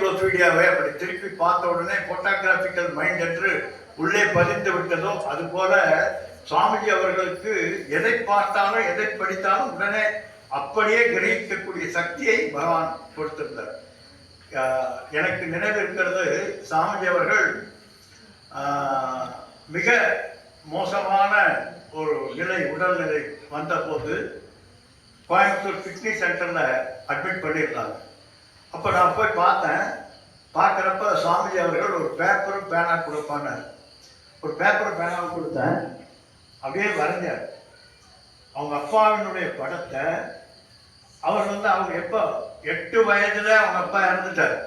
என்சைக்ளோபீடியாவை அப்படி திருப்பி பார்த்த உடனே போட்டோகிராபிக்கல் மைண்ட் என்று உள்ளே பதிந்து விட்டதோ அதுபோல சுவாமிஜி அவர்களுக்கு எதை பார்த்தாலும் எதை படித்தாலும் உடனே அப்படியே கிரகிக்கக்கூடிய சக்தியை பகவான் கொடுத்திருந்தார். எனக்கு நினைவு இருக்கிறது, சாமிஜி அவர்கள் மிக மோசமான ஒரு நிலை உடல்நிலை வந்தபோது கோயம்புத்தூர் ஃபிட்னஸ் சென்டரில் அட்மிட் பண்ணியிருந்தாங்க. அப்போ நான் போய் பார்த்தேன். பார்க்குறப்ப சுவாமிஜி அவர்கள் ஒரு பேப்பரும் பேனா கொடுப்பாங்க. ஒரு பேப்பரும் பேனாவும் கொடுத்தேன். அப்படியே வரைஞ்சார். அவங்க அப்பாவினுடைய படத்தை அவர் அவங்க எப்போ 8 வயதில் அவங்க அப்பா இறந்துட்டார்.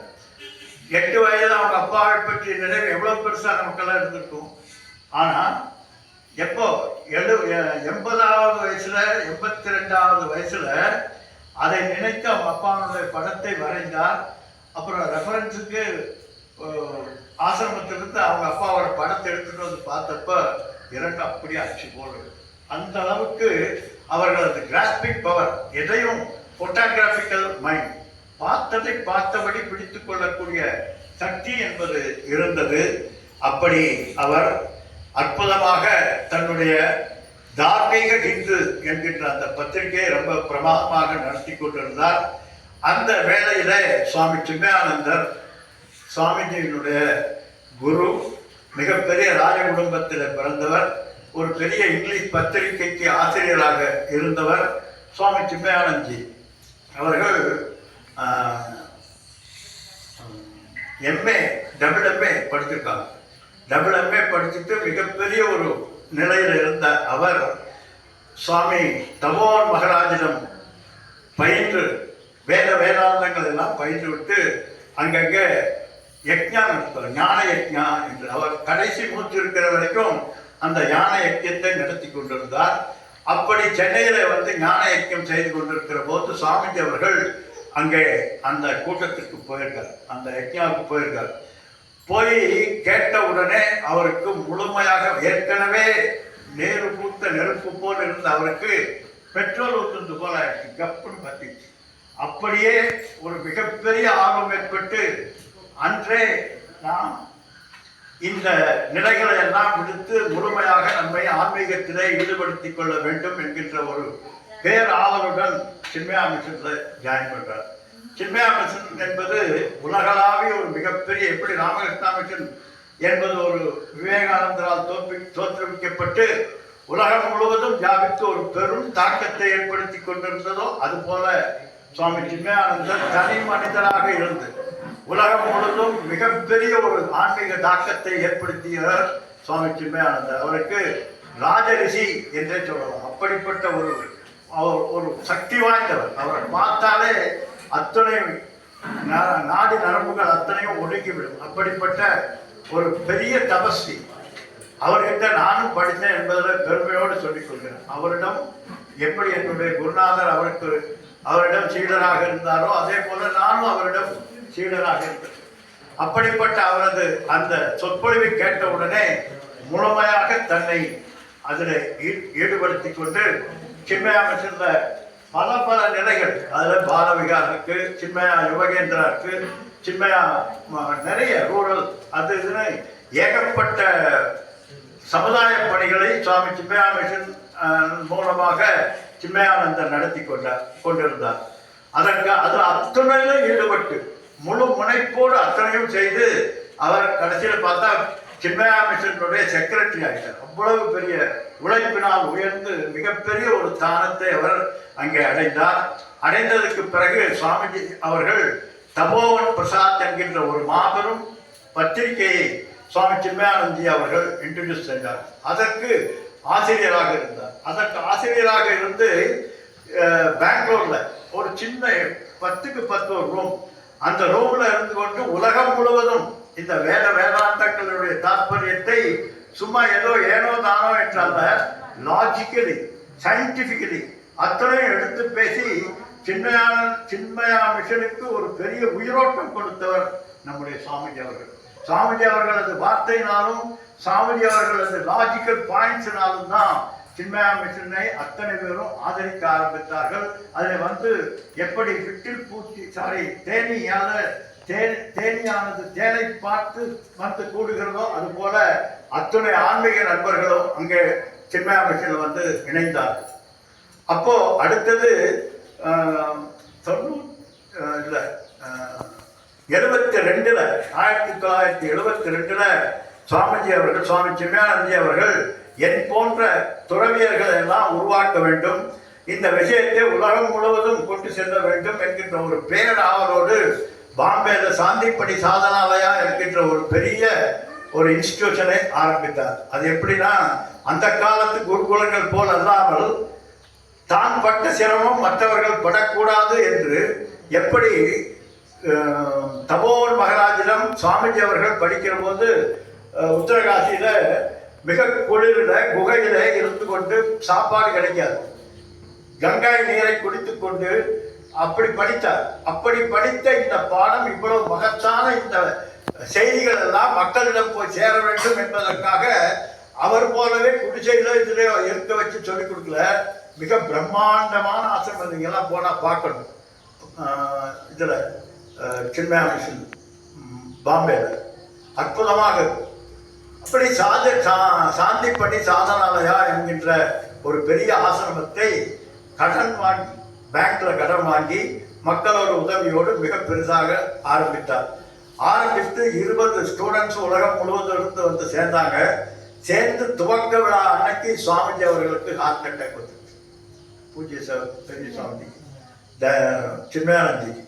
8 வயதில் அவங்க அப்பாவை பற்றிய நினைவு எவ்வளோ பெருசாக நமக்கெல்லாம் இருந்திருக்கும். ஆனால் எப்போ 80வது வயசுல 82வது வயசுல அதை நினைத்து அவங்க அப்பாவுடைய படத்தை வரைந்தார். அப்புறம் ரெஃபரன்ஸுக்கு ஆசிரமத்திலிருந்து அவங்க அப்பாவோட படத்தை எடுத்துட்டு வந்து பார்த்தப்ப இரண்டு அப்படியே அச்சு போடுறது. அந்த அளவுக்கு அவர்களது கிராஸ்பிக் பவர், எதையும் போட்டோகிராபிக்கல் மைண்ட், பார்த்ததை பார்த்தபடி பிடித்துக் கொள்ளக்கூடிய சக்தி என்பது இருந்தது. அப்படி அவர் அற்புதமாக தன்னுடைய தார்மீக ஹிந்து என்கின்ற அந்த பத்திரிகையை ரொம்ப பிரமாதமாக நடத்தி கொண்டிருந்தார். அந்த வேளையில சுவாமி சின்மயானந்தர் சுவாமிஜியினுடைய குரு, மிகப்பெரிய ராஜ குடும்பத்தில் பிறந்தவர், ஒரு பெரிய இங்கிலீஷ் பத்திரிகைக்கு ஆசிரியராக இருந்தவர் சுவாமி சின்மயானந்த்ஜி அவர்கள். டபிள்யூ.எம்ஏ படிச்சிருக்காங்க. டபிள்யூ.எம்ஏ படிச்சுட்டு மிகப்பெரிய ஒரு நிலையில் இருந்த அவர் சுவாமி தபோவன் மகராஜிடம் பயின்று வேதாந்தங்கள் எல்லாம் பயின்று விட்டு அங்கங்கே யக்ஞா நடத்துவார், ஞான யக்ஞா என்று. அவர் கடைசி மூச்சு இருக்கிற வரைக்கும் அந்த ஞான யக்கியத்தை நடத்தி கொண்டிருந்தார். அப்படி சென்னையில் ஞான யக்கியம் செய்து கொண்டிருக்கிற போது சுவாமிஜி அவர்கள் அங்கே அந்த கூட்டத்திற்கு போயிருக்கார், அந்த யக்ஞாவுக்கு போயிருக்கார். போய் கேட்ட உடனே அவருக்கு முழுமையாக, ஏற்கனவே நேரு பூத்த நெருப்பு போல் இருந்த அவருக்கு பெட்ரோல் ஊற்றுந்து போல கப்புன்னு பத்திச்சு. அப்படியே ஒரு மிகப்பெரிய ஆர்வம் ஏற்பட்டு அன்றே நாம் இந்த நிலைகளை எல்லாம் விடுத்து முழுமையாக நம்மை ஆன்மீகத்திலே ஈடுபடுத்திக் கொள்ள வேண்டும் என்கின்ற ஒரு பேராவலுடன் சின்மயா மிஷனில் ஜாயின் பண்றார். சின்மயா மிஷன் என்பது உலகளாவிய ஒரு மிகப்பெரிய, எப்படி ராமகிருஷ்ணா மிஷன் என்பது ஒரு விவேகானந்தரால் தோற்றுவிக்கப்பட்டு உலகம் முழுவதும் வியாபித்து ஒரு பெரும் தாக்கத்தை ஏற்படுத்தி கொண்டிருந்ததோ அதுபோல சுவாமி சின்மயானந்தர் தனி மனிதராக இருந்து உலகம் முழுவதும் மிகப்பெரிய ஒரு ஆன்மீக தாக்கத்தை ஏற்படுத்தியவர் சுவாமி சின்மயானந்தர். அவருக்கு ராஜரிஷி என்றே சொல்லலாம். அப்படிப்பட்ட ஒரு சக்தி வாய்ந்தவர். அவரை பார்த்தாலே அத்தனை நாடி நரம்புகள் அத்தனையும் ஒடுக்கிவிடும். அப்படிப்பட்ட ஒரு பெரிய தபஸ்வி. அவர்கிட்ட நானும் படித்தேன் என்பதில் பெருமையோடு சொல்லிக் கொள்கிறேன். அவரிடம் எப்படி என்னுடைய குருநாதர் அவரிடம் சீடராக இருந்தாரோ அதே போல நானும் அவரிடம் சீடராக இருந்தேன். அப்படிப்பட்ட அவரது அந்த சொற்பொழிவை கேட்ட உடனே முழுமையாக தன்னை அதில் ஈடுபடுத்தி கொண்டு சின்மயா மிஷன்ல பல நிலைகள், அதில் பாலவிகார் இருக்கு, சின்மயா யுவகேந்திரா இருக்கு, சின்மயா நிறைய ரூரல் அது இதுன்னு ஏகப்பட்ட சமுதாய பணிகளை சுவாமி சின்மயா மிஷன் மூலமாக சின்மயானந்தர் நடத்தி கொண்டிருந்தார். அதில் அத்தனையிலும் ஈடுபட்டு முழு முனைப்போடு அத்தனையும் செய்து அவர் கடைசியில் பார்த்தா சின்மயா மிஷனுடைய செக்ரட்டரி ஆகிட்டார். அவ்வளவு பெரிய உழைப்பினால் உயர்ந்து மிகப்பெரிய ஒரு ஸ்தானத்தை அவர் அங்கே அடைந்தார். அடைந்ததுக்கு பிறகு சுவாமிஜி அவர்கள் தபோவன் பிரசாத் என்கின்ற ஒரு மாபெரும் பத்திரிகையை சுவாமி சின்மயானந்தி அவர்கள் இன்ட்ரடியூஸ் செய்தார். அதற்கு ஆசிரியராக இருந்தார். அதற்கு ஆசிரியராக இருந்து பெங்களூர்ல ஒரு சின்ன 10க்கு 10 ஒரு ரூம், அந்த ரூம்ல இருந்து கொண்டு உலகம் முழுவதும் இந்த வேதாந்தங்களுடைய தாற்பயத்தை சும்மா ஏனோ தானோ என்றால லாஜிக்கலி சயின்டிபிக்கலி அத்தனையும் எடுத்து பேசி சின்மயா மிஷனுக்கு ஒரு பெரிய உயிரோட்டம் கொடுத்தவர் நம்முடைய சுவாமிஜி அவர்கள். சுவாமிஜி அவர்களது வார்த்தையினாலும் சுவாமிஜி அவர்களது லாஜிக்கல் பாயிண்ட்ஸ்னாலும் தான் சின்மயா மிஷனை அத்தனை பேரும் ஆதரிக்க ஆரம்பித்தார்கள். அதில் எப்படி தேனீயால தேனியானது தேனை பார்த்து வந்து கூடுகிறதோ அது போல அத்துணை ஆன்மீக நண்பர்களும் அங்கே சின்மயா மிஷனில் வந்து இணைந்தார்கள். அப்போ அடுத்தது 1972 சுவாமிஜி அவர்கள், சுவாமி சின்மயானந்தஜி அவர்கள் என் போன்ற துறவியர்களை எல்லாம் உருவாக்க வேண்டும், இந்த விஷயத்தை உலகம் முழுவதும் கொண்டு செல்ல வேண்டும் என்கின்ற ஒரு பேராவலோடு பாம்பேல சாந்திப்படி சாதனாலயா என்கின்ற ஒரு பெரிய ஒரு இன்ஸ்டிடியூஷனை ஆரம்பித்தார். அது எப்படின்னா, அந்த காலத்து குருகுலங்கள் போல் அல்லாமல் தான் பட்ட சிரமம் மற்றவர்கள் படக்கூடாது என்று எப்படி தபோவன் மகராஜிடம் சுவாமிஜி அவர்கள் படிக்கிற போது உத்தரகாசியில மிக குளிரில் குகையில இருந்து கொண்டு சாப்பாடு கிடைக்காது, கங்காய் நீரை குடித்து கொண்டு அப்படி படித்தார். அப்படி படித்த இந்த பாடம் இவ்வளவு மகத்தான இந்த செய்திகள் எல்லாம் மக்களிடம் போய் சேர வேண்டும் என்பதற்காக அவர் போலவே குடிசையில இதுல இருக்க வச்சு சொல்லிக் கொடுக்கல. மிக பிரம்மாண்டமான ஆசிரமம் நீங்கெல்லாம் போனா பார்க்கணும். இதுல சின்மயா மிஷன் பாம்பேல அற்புதமாக அப்படி சாந்திப்படி சாதனாலயா என்கின்ற ஒரு பெரிய ஆசிரமத்தை கடன் வாங்கி, பேங்க்ல கடன் வாங்கி மக்களோட உதவியோடு மிக பெருசாக ஆரம்பித்தார். ஆரம்பித்து 20 ஸ்டூடெண்ட்ஸ் உலகம் முழுவதும் இருந்து வந்து சேர்ந்தாங்க. சேர்ந்து துவக்க விழா அன்னைக்கு சுவாமிஜி அவர்களுக்கு ஹார்ட் அட்டாக் வந்துச்சு. பூஜ்ய பெரிய சுவாமிஜி சின்மயானந்திக்கு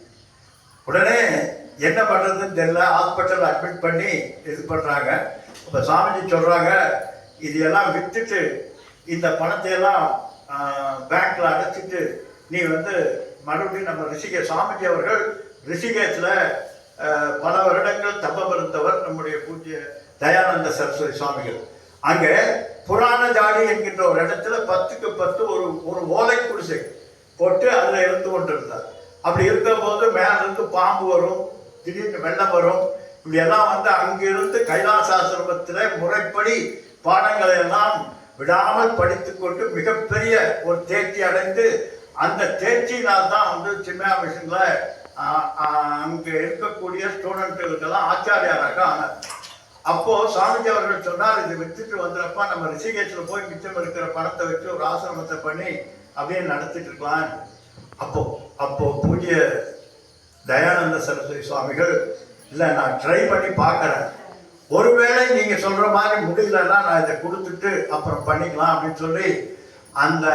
உடனே என்ன பண்றதுன்னு தெரியல, ஹாஸ்பிட்டல் அட்மிட் பண்ணி இது பண்றாங்க. இப்போ சுவாமிஜி சொல்றாங்க, இது எல்லாம் வித்துட்டு இந்த பணத்தை எல்லாம் பேங்க்ல அடைச்சிட்டு நீ வந்து மறுபடியும் நம்ம ரிஷிகேஷ், சுவாமிஜி அவர்கள் ரிஷிகேஷ்ல பல வருடங்கள் தபம் இருந்தவர், நம்முடைய பூஜ்ய தயானந்த சரஸ்வதி சுவாமிகள். அங்கே புராண ஜாடி என்கின்ற ஒரு இடத்துல 10க்கு 10 ஒரு ஓலை குடிசை போட்டு அதுல இருந்து கொண்டிருந்தார். அப்படி இருக்கும் போது மேலிருந்து பாம்பு வரும், திடீர்னு வெள்ளம் வரும், இப்படி எல்லாம் வந்து அங்கிருந்து கைலாசாசிரமத்தில் முறைப்படி பாடங்களை எல்லாம் விடாமல் படித்து கொண்டு மிகப்பெரிய ஒரு தேர்ச்சி அடைந்து, அந்த தேர்ச்சியினால் தான் வந்து சின்மயா மிஷன்ல அங்கே இருக்கக்கூடிய ஸ்டூடெண்ட்டுகளுக்கெல்லாம் ஆச்சாரியாராக ஆனார். அப்போ சுவாமிஜி அவர்கள் சொன்னார், இது வித்துட்டு வந்துறப்ப நம்ம ரிஷிகேஷ்ல போய் மிச்சம் இருக்கிற பணத்தை வச்சு ஒரு ஆசிரமத்தை பண்ணி அப்படியே நடத்திட்டு இருக்கலாம். அப்போ பூஜ்ய தயானந்த சரஸ்வதி சுவாமிகள், இல்லை நான் ட்ரை பண்ணி பார்க்குறேன், ஒருவேளை நீங்க சொல்ற மாதிரி முடியலன்னா நான் இதை கொடுத்துட்டு அப்புறம் பண்ணிக்கலாம் அப்படின்னு சொல்லி அந்த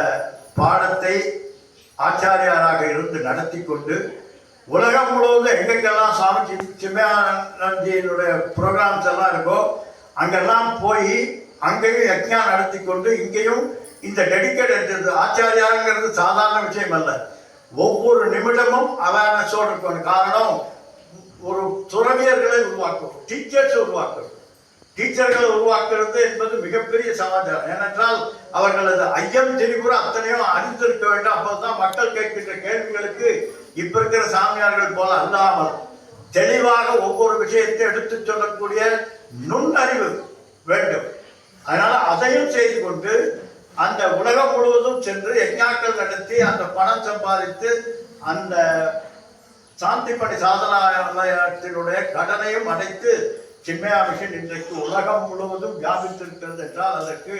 பாடத்தை ஆச்சாரியாராக இருந்து நடத்தி கொண்டு உலகம் முழுவதும் எங்கெங்கெல்லாம் சுவாமி சின்மயானந்தியினுடைய ப்ரோக்ராம்ஸ் எல்லாம் இருக்கோ அங்கெல்லாம் போய் அங்கேயும் யக்ஞா நடத்தி கொண்டு இங்கேயும் இந்த டெடிக்கேட் ஆச்சாரியாங்கிறது சாதாரண விஷயம் அல்ல. ஒவ்வொரு நிமிடமும் அவேர்னஸோடு இருக்கணும். காரணம், ஒரு துறவியர்களை உருவாக்கும், டீச்சர்ஸ் உருவாக்கும். டீச்சர்களை உருவாக்குறது என்பது மிகப்பெரிய சமாச்சாரம். ஏனென்றால் அவர்களது ஐயம் திரிபுர அத்தனையும் அறிந்திருக்க வேண்டும். அப்போதுதான் மக்கள் கேட்கின்ற கேள்விகளுக்கு இப்ப இருக்கிற சாமியார்கள் போல அல்லாமல் தெளிவாக ஒவ்வொரு விஷயத்தை எடுத்து சொல்லக்கூடிய நுண்ணறிவு வேண்டும். அதனால அதையும் செய்து கொண்டு அந்த உலகம் முழுவதும் சென்று யஜ்ஞாக்கள் நடத்தி அந்த பணம் சம்பாதித்து அந்த சாந்திப்படி சாதனாலயத்தினுடைய கடனையும் அடைத்து சின்மயா மிஷன் இன்றைக்கு உலகம் முழுவதும் வியாபித்திருக்கிறது என்றால் அதற்கு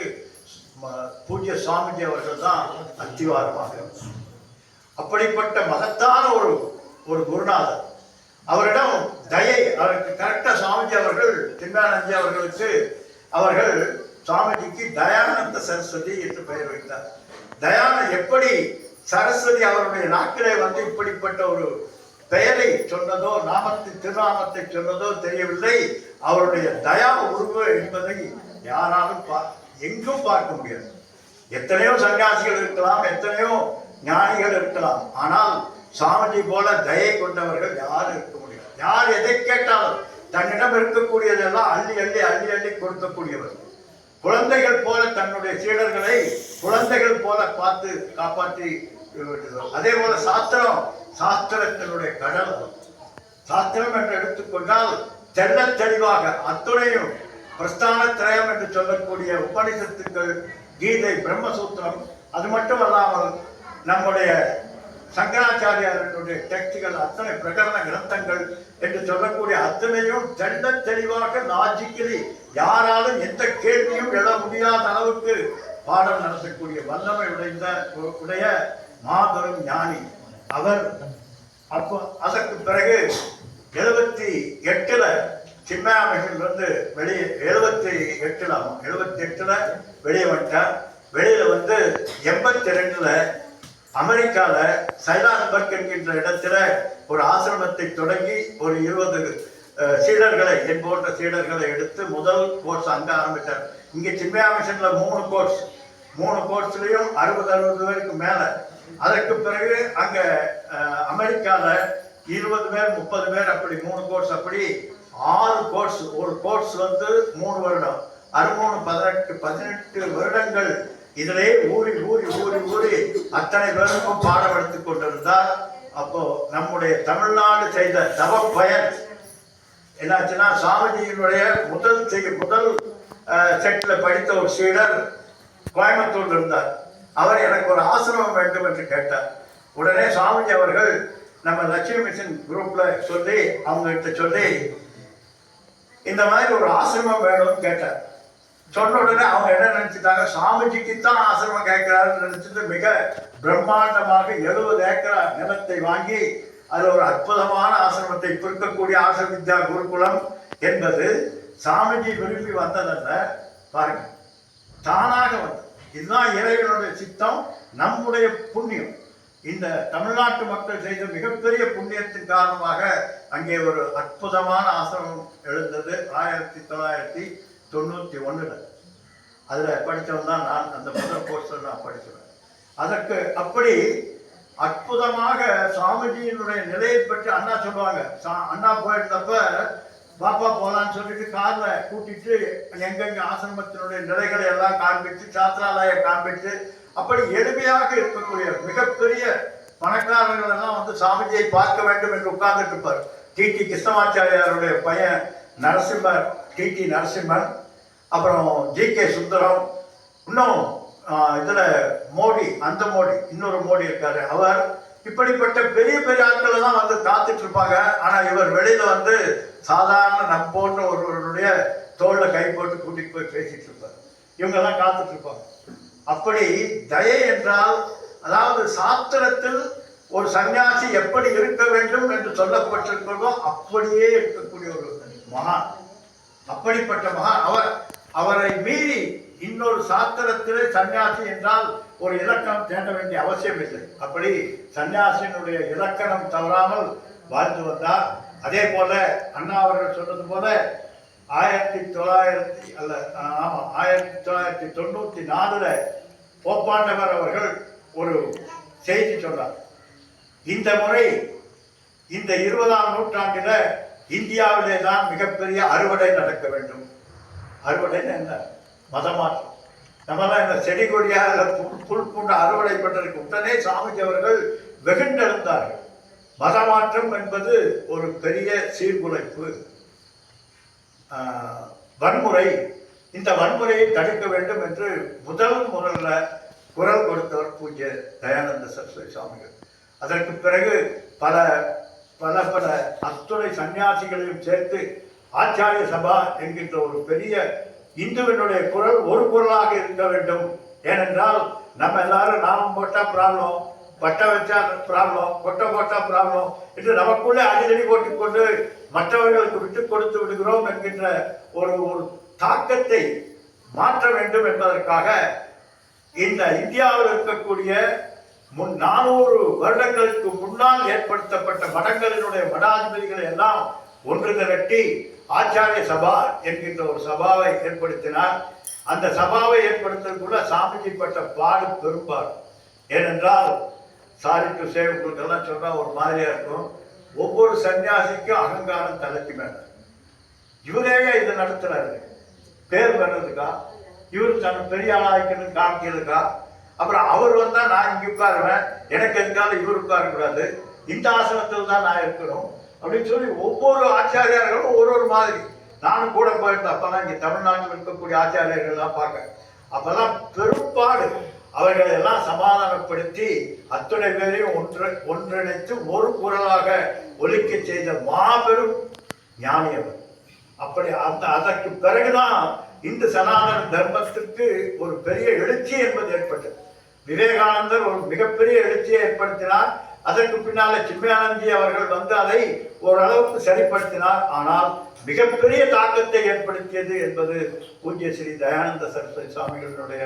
பூஜ்ய சுவாமிஜி அவர்கள் தான் அத்திவாரமாக. அப்படிப்பட்ட மகத்தான ஒரு குருநாதர். அவரிடம் தயை, அவருக்கு கரெக்டா சுவாமிஜி அவர்கள் சின்மயானந்தி அவர்களுக்கு அவர்கள் சுவாமிஜிக்கு தயானந்த சரஸ்வதி என்று பெயர் வைத்தார். எப்படி சரஸ்வதி அவருடைய நாக்கிலே வந்து இப்படிப்பட்ட ஒரு பெயரை சொன்னதோ, திருநாமத்தை சொன்னதோ தெரியவில்லை. அவருடைய தயா உருவு என்பதை யாராலும் எங்கும் பார்க்க முடியாது. எத்தனையோ சன்னியாசிகள் இருக்கலாம், எத்தனையோ ஞானிகள் இருக்கலாம், ஆனால் சுவாமிஜி போல தயை கொண்டவர்கள் யாரும் இருக்க முடியாது. யார் எதை கேட்டாலும் தன்னிடம் இருக்கக்கூடியதெல்லாம் அள்ளி அள்ளி அள்ளி அள்ளி கொடுக்கக்கூடியவர். குழந்தைகள் போல தன்னுடைய சீடர்களை குழந்தைகள் போல பார்த்து காப்பாற்றி. அதே போல சாஸ்திரத்தினுடைய கடல். சாஸ்திரம் என்று எடுத்துக்கொண்டால் தெள்ள தெளிவாக அத்துணையும் பிரஸ்தான திரயம் என்று சொல்லக்கூடிய உபனிஷத்துக்கள், கீதை, பிரம்மசூத்திரம், அது மட்டும் அல்லாமல் நம்முடைய சங்கராச்சாரியர்களுடைய டெக்ஸ்டுகள், அத்தனை பிரகரண கிரந்தங்கள் என்று சொல்ல அத்தனையும் தெள்ள தெளிவாக லாஜிக்கலி யாராலும் எந்த கேள்வியும் எழ முடியாத அளவுக்கு பாடம் நடத்தக்கூடிய வல்லமை உடைய மாபெரும் ஞானி அவர். அப்போ அதற்கு பிறகு 78ல் சின்மயாமிஷன்லேருந்து வெளியே 78ல் வெளியே வந்துட்டார். வெளியில் வந்து 82ல் அமெரிக்காவில் சைலான்பர்க் என்கின்ற இடத்துல ஒரு ஆசிரமத்தை தொடங்கி ஒரு 20 சீடர்களை என் போன்ற சீடர்களை எடுத்து முதல் கோர்ஸ் அங்கே ஆரம்பித்தார். இங்கே சின்மயாமிஷனில் 3 கோர்ஸ்லையும் 60 பேருக்கு மேலே. அதற்கு பிறகு அங்கே அமெரிக்காவில் 20 பேர் 30 பேர் அப்படி 3 கோர்ஸ், அப்படி 6 கோர்ஸ். ஒரு கோர்ஸ் வந்து 3 வருடம், 18 வருடங்கள் இதிலே ஊறி ஊறி ஊறி ஊறி அத்தனை பேருக்கும் பாடம் எடுத்துக் கொண்டிருந்தார். அப்போ நம்முடைய தமிழ்நாடு செய்த தவ பயன் என்னாச்சுன்னா, சாமிஜியினுடைய முதல் செட்டில் படித்த ஒரு சீடர் கோயம்புத்தூர்ல இருந்தார். அவர் எனக்கு ஒரு ஆசிரமம் வேண்டும் என்று கேட்டார். உடனே சுவாமிஜி அவர்கள் நம்ம லட்சுமி மிஷன் குரூப்ல சொல்லி அவங்ககிட்ட சொல்லி இந்த மாதிரி ஒரு ஆசிரமம் வேணும்னு கேட்டார். சொன்ன உடனே அவங்க என்ன நினைச்சிட்டாங்க, சாமிஜிக்கு தான் ஆசிரமம் கேட்கிறாருன்னு நினைச்சிட்டு மிக பிரம்மாண்டமாக 70 ஏக்கரா நிலத்தை வாங்கி அதில் ஒரு அற்புதமான ஆசிரமத்தை, இப்போ இருக்கக்கூடிய ஆசிர வித்யா குருகுலம் என்பது சாமிஜி விரும்பி வந்ததல்ல, பாருங்க, தானாக வந்தது. இதுதான் இறைவனுடைய சித்தம், நம்முடைய புண்ணியம். இந்த தமிழ்நாட்டு மக்கள் செய்த மிகப்பெரிய புண்ணியத்தின் காரணமாக அங்கே ஒரு அற்புதமான ஆசிரமம் எழுந்தது 1991. அதில் படித்தவன் தான் நான். அந்த முதல் கோர்ஸில் நான் படித்தவன். அதற்கு அப்படி அற்புதமாக சாமிஜியினுடைய நிலையை பற்றி அண்ணா சொல்லுவாங்க. அண்ணா போயிருந்தப்ப பாப்பா போகலான்னு சொல்லிட்டு காரில் கூட்டிட்டு எங்கெங்க ஆசிரமத்தினுடைய நிலைகளை எல்லாம் காண்பித்து, சாத்திராலய காண்பித்து, அப்படி எளிமையாக இருக்கக்கூடிய மிகப்பெரிய பணக்காரர்கள் எல்லாம் வந்து சாமிஜியை பார்க்க வேண்டும் என்று உட்கார்ந்துட்டு இருப்பார். டிடி கிருஷ்ணமாச்சாரியாருடைய பையன் நரசிம்மர், டிடி நரசிம்மன், அப்புறம் ஜி.கே. சுந்தரம், இன்னும் இதில் மோடி, அந்த மோடி, இன்னொரு மோடி இருக்காரு, அவர், இப்படிப்பட்ட பெரிய பெரிய ஆட்கள் தான் வந்து காத்துட்டு இருப்பாங்க. ஆனால் இவர் வெளியில வந்து சாதாரண நம் போன்ற ஒருவருடைய தோல்ல கை போட்டு கூட்டிட்டு போய் பேசிட்டு இருப்பார். இவங்கெல்லாம் காத்துட்டு இருப்பாங்க. அப்படி தயை என்றால், அதாவது சாஸ்திரத்தில் ஒரு சன்னியாசி எப்படி இருக்க வேண்டும் என்று சொல்லப்பட்டிருக்கிறதோ அப்படியே இருக்கக்கூடிய ஒரு மகான். அப்படிப்பட்ட மகான் அவரை மீறி இன்னொரு சாஸ்திரத்திலே சன்னியாசி என்றால் ஒரு இலக்கணம் தேட வேண்டிய அவசியம் இல்லை. அப்படி சன்னியாசியினுடைய இலக்கணம் தவறாமல் வாழ்ந்து வந்தார். அதே போல அண்ணா அவர்கள் சொன்னது போல 1994 போப்பாண்டவர் அவர்கள் ஒரு செய்தி சொன்னார். இந்த முறை இந்த 20ஆம் நூற்றாண்டில் இந்தியாவிலே தான் மிகப்பெரிய அறுவடை நடக்க வேண்டும். அறுவடைன்னு என்ன? மதமாற்றம். நம்மளாம் இந்த செடி கொடியாக புல் பூண்ட அறுவடை பண்ணுறதுக்கு உடனே சாமிஜி அவர்கள் வெகுண்டெழுந்தார்கள். மதமாற்றம் என்பது ஒரு பெரிய சீர்குலைப்பு, வன்முறை. இந்த வன்முறையை தடுக்க வேண்டும் என்று முதல்ல குரல் கொடுத்தவர் பூஜ்ய தயானந்த சரஸ்வதி சுவாமிகள். அதற்கு பிறகு பல பல பல அத்துணை சன்னியாசிகளையும் சேர்த்து ஆச்சாரிய சபா என்கின்ற ஒரு பெரிய இந்துவினுடைய குரல் ஒரு குரலாக இருக்க வேண்டும். ஏனென்றால் நம்ம எல்லாரும் நாமம் போட்டா ப்ராப்ளம், பட்டை வச்சா ப்ராப்ளம், கொட்டை போட்டா ப்ராப்ளம் என்று நமக்குள்ளே அடிதடி போட்டுக்கொண்டு மற்றவர்களுக்கு விட்டு கொடுத்து விடுகிறோம் என்கின்ற ஒரு தாக்கத்தை மாற்ற வேண்டும் என்பதற்காக இந்த இந்தியாவில் இருக்கக்கூடிய 400 வருடங்களுக்கு முன்னால் ஏற்படுத்தப்பட்ட மடங்களினுடைய மடாதிபதிகளை எல்லாம் ஒன்று திரட்டி ஆச்சாரிய சபா என்கின்ற ஒரு சபாவை ஏற்படுத்தினார். அந்த சபாவை ஏற்படுத்துவதற்குள்ள சாமிஜி பட்ட பாடு பெரும்பாடு. ஏனென்றால் சாரி டு சே, உங்களுக்கெல்லாம் சொன்னால் ஒரு மாதிரியா இருக்கும், ஒவ்வொரு சன்னியாசிக்கும் அகங்காரம் தலைக்கு மேல. இவரே இதை நடத்துறாரு, பேர் வர்றதுக்கா, இவர் தன் பெரிய ஆளாய்க்கணும் காமிக்கிறதுக்கா. அப்புறம் அவர் வந்தா நான் இங்க உட்காருவேன், எனக்கு எதுக்காக இவர் உட்காரக்கூடாது, இந்த ஆசனத்தில் தான் நான் இருக்கணும் அப்படின்னு சொல்லி ஒவ்வொரு ஆச்சாரியார்களும் ஒரு மாதிரி. நானும் கூட போயிருந்தேன். அப்பதான் இங்க தமிழ்நாட்டில் இருக்கக்கூடிய ஆச்சாரியர்கள்லாம் பார்க்க, அப்பதான் பெரும்பாடு அவர்களை எல்லாம் சமாதானப்படுத்தி அத்துணை பேரையும் ஒன்றிணைத்து ஒரு குரலாக ஒலிக்க செய்த மாபெரும் ஞானி அவர். அப்படி அதற்கு பிறகுதான் இந்து சனாதன தர்மத்திற்கு ஒரு பெரிய எழுச்சி என்பது ஏற்பட்டது. விவேகானந்தர் ஒரு மிகப்பெரிய எழுச்சியை ஏற்படுத்தினார். அதற்கு பின்னால சின்மயானந்தி அவர்கள் வந்து அதை ஓரளவுக்கு சரிப்படுத்தினார். ஆனால் மிகப்பெரிய தாக்கத்தை ஏற்படுத்தியது என்பது பூஜ்ய ஸ்ரீ தயானந்த சரஸ்வதி சுவாமிகளுடைய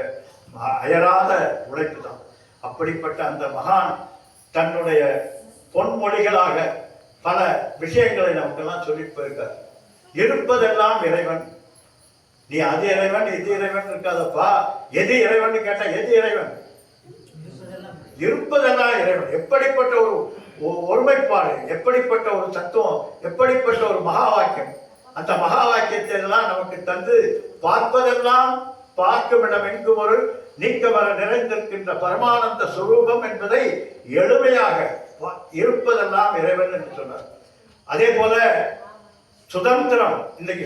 அயராத உழைப்பு தான். அப்படிப்பட்ட அந்த மகான் தன்னுடைய பொன்மொழிகளாக பல விஷயங்களை நமக்கெல்லாம் சொல்லிட்டு போயிருக்கார். இருப்பதெல்லாம் இறைவன், நீ அது இறைவன் இது இறைவன் இருக்காதப்பா. எது இறைவன் கேட்டா எது இறைவன்? இருப்பதெல்லாம் இறைவன். எப்படிப்பட்ட ஒரு ஒருமைப்பாடு, எப்படிப்பட்ட ஒரு தத்துவம், எப்படிப்பட்ட ஒரு மகா வாக்கியம். அந்த மகா வாக்கியத்தை எல்லாம் நமக்கு தந்து பார்ப்பதெல்லாம் பார்க்கும் இடம் எங்கும் ஒரு நீக்க வர நிறைந்திருக்கின்ற பரமானந்த சுரூபம் என்பதை எளிமையாக இருப்பதெல்லாம் இறைவன் என்று சொன்னார். அதே போல சுதந்திரம், இன்னைக்கு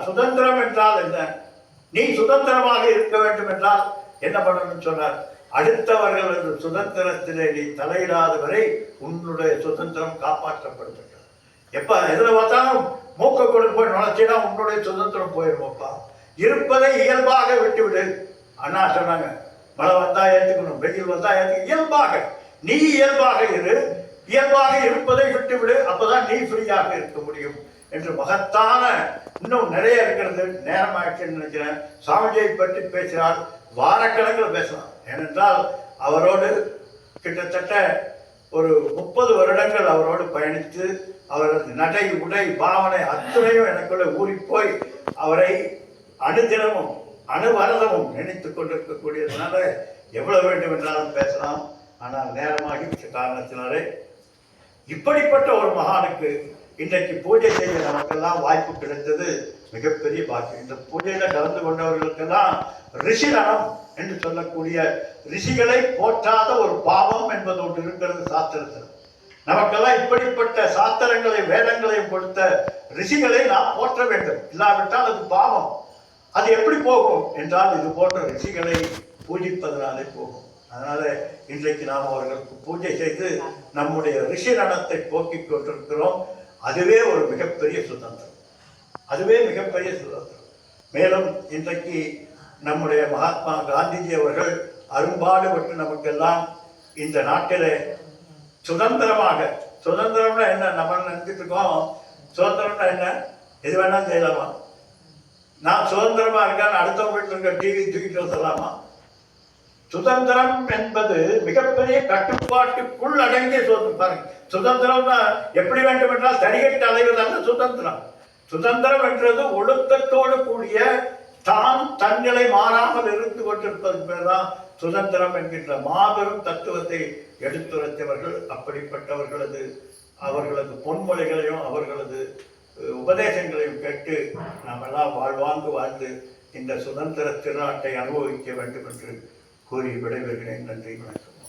சுதந்திரம் என்றால் என்ன? நீ சுதந்திரமாக இருக்க வேண்டும் என்றால் என்ன பண்ணணும்னு சொன்னார். அடுத்தவர்களது சுதந்திரத்திலே நீ தலையிடாத வரை உன்னுடைய சுதந்திரம் காப்பாற்றப்படுகிறது. எப்ப எதுல பார்த்தாலும் மூக்க கொண்டு போய் நுழைச்சினா உன்னுடைய சுதந்திரம் போயிடுமோப்பா. இருப்பதை இயல்பாக விட்டுவிடு. அண்ணா சொன்னாங்க, மழை வந்தா ஏற்றுக்கணும், வெயில் வந்தா ஏற்றுக்கணும். இயல்பாக நீ இயல்பாக இரு, இயல்பாக இருப்பதை விட்டுவிடு. அப்பதான் நீ ஃப்ரீயாக இருக்க முடியும் என்று மகத்தான இன்னும் நிறைய இருக்கிறது. நேரமாயிடுச்சுன்னு நினைக்கிறேன். சாமிஜியை பற்றி பேசினால் வாரக்கணக்கில் பேசலாம். ஏனென்றால் அவரோடு கிட்டத்தட்ட ஒரு 30 வருடங்கள் அவரோடு பயணித்து அவரது நடை உடை பாவனை அத்துணையும் எனக்குள்ள ஊறி போய் அவரை அனுதினமும் அணுவரதமும் நினைத்துக் கொண்டிருக்கக்கூடியதுனால எவ்வளவு வேண்டும் என்றாலும் பேசலாம். ஆனால் நேரமாகிவிட்ட காரணத்தினாலே இப்படிப்பட்ட ஒரு மகானுக்கு இன்றைக்கு பூஜை செய்ய நமக்கெல்லாம் வாய்ப்பு கிடைத்தது மிகப்பெரிய பாக்கியம். இந்த பூஜையில கலந்து கொண்டவர்களுக்கெல்லாம் ரிஷிரணம் என்று சொல்லக்கூடிய ரிஷிகளை போற்றாத ஒரு பாவம் என்பது ஒன்று இருக்கிறது சாஸ்திரத்தில். நமக்கெல்லாம் இப்படிப்பட்ட சாஸ்திரங்களை வேதங்களையும் கொடுத்த ரிஷிகளை நாம் போற்ற வேண்டும். இல்லாவிட்டால் அது பாவம். அது எப்படி போகும் என்றால் இது போன்ற ரிஷிகளை பூஜிப்பதனாலே போகும். அதனால இன்றைக்கு நாம் அவர்களுக்கு பூஜை செய்து நம்முடைய ரிஷிரணத்தை போக்கிக் கொண்டிருக்கிறோம். அதுவே ஒரு மிகப்பெரிய சுதந்திரம். அதுவே மிகப்பெரிய சுதந்திரம். மேலும் இன்றைக்கு நம்முடைய மகாத்மா காந்திஜி அவர்கள் அரும்பாடுபட்டு நமக்கெல்லாம் இந்த நாட்டிலே சுதந்திரமாக, சுதந்திரம்னா என்ன நம்ம நினைச்சிட்டு இருக்கோம், சுதந்திரம்னா என்ன, எது வேணாலும் செய்யலாமா, நான் சுதந்திரமா இருக்கான்னு அடுத்தவங்க வீட்டில் இருக்க டிவி தூக்கிட்டு வந்துடலாமா? சுதந்திரம் என்பது மிகப்பெரிய கட்டுப்பாட்டுக்குள் அடங்கிய சுதந்திரம். பாருங்க, சுதந்திரம்னா எப்படி வேண்டும் என்றால் தனிகட்டு அலைவதல்ல சுதந்திரம். சுதந்திரம் என்றது ஒழுக்கத்தோடு கூடிய தான் தன்னிலை மாறாமல் இருந்து கொண்டிருப்பது பேர் தான் சுதந்திரம் என்கின்ற மாபெரும் தத்துவத்தை எடுத்துரைத்தவர்கள். அப்படிப்பட்டவர்களது அவர்களது பொன்மொழிகளையும் அவர்களது உபதேசங்களையும் கேட்டு நாம் எல்லாம் வாழ்வாங்கு வாழ்ந்து இந்த சுதந்திர திருநாட்டை அனுபவிக்க வேண்டும் என்று கூறி விடைபெறுகிறேன். நன்றி, வணக்கம்.